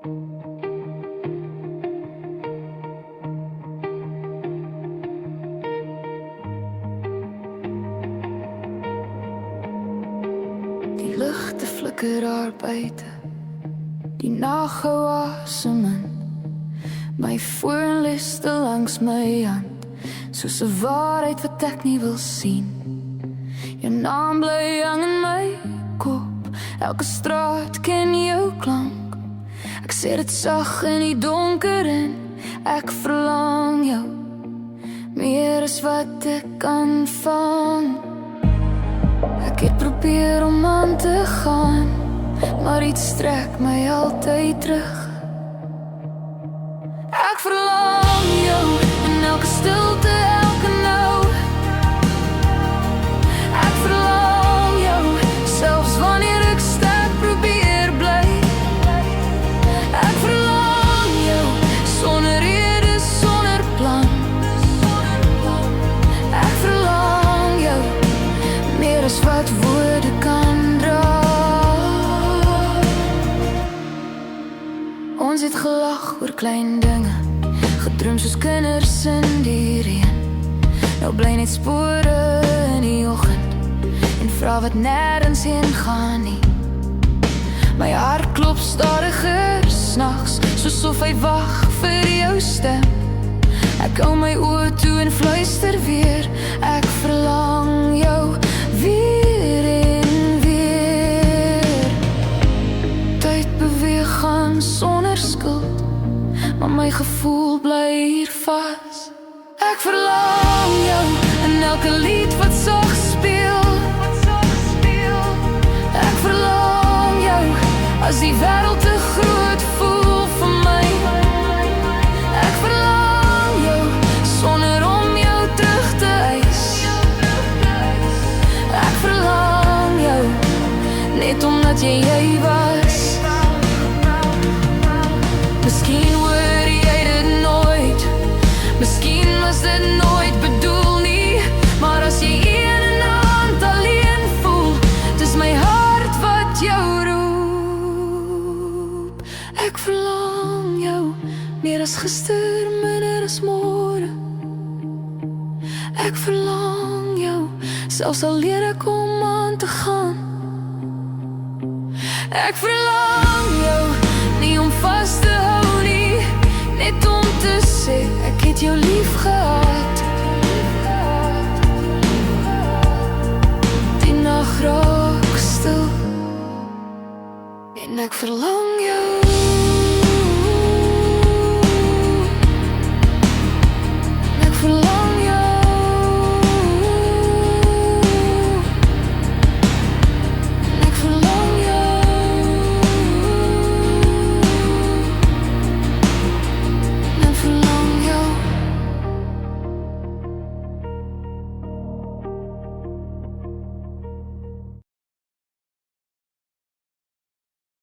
Die ligte flikker daar buite, die nag hou asem in. My foon lê stil langs my hand, soos 'n waarheid wat ek nie wil sien. Jou naam bly hang in my kop, elke straat ken jou klank. Ek sê dit sag in die donker en ek verlang jou, meer as wat ek kan vang. Ek het probeer om aan te gaan, maar iets trek my altyd terug. Ek verlang jou in elke stilte, elke nou. Ek verlang jou, selfs wanneer ek sterk probeer bly. Ek verlang jou, sonder rede, sonder plan. Ek verlang jou, meer as wat woorde kan dra. Ons het gelag oor klein dinge, gedroom soos kinders in die reën. Nou bly net spore in die oggend en vra wat nêrens heen gaan nie. My hart klop stadiger s'nags, soos hy wag vir jou stem. Ek hou my oë toe en fluister weer, ek verlang jou weer en weer. Tyd beweeg aan sonder skuld, maar my gevoel bly hier vas. Ek verlang jou in elke lied wat sag speel. Ek verlang jou as die wêreld te groot voel vir my. Ek verlang jou sonder om jou terug te eis. Ek verlang jou net omdat jy was. Miskien hoor jy dit nooit, miskien was dit nooit bedoel nie, maar as jy een en aand alleen voel, dis my hart wat jou roep. Ek verlang jou, meer as gister, minder as môre. Ek verlang jou, selfs al leer ek om aan te gaan. Ek verlang jou, nie om vas te hou nie, net om te sê, ek het jou lief gehad. Die nag raak stil en ek verlang jou.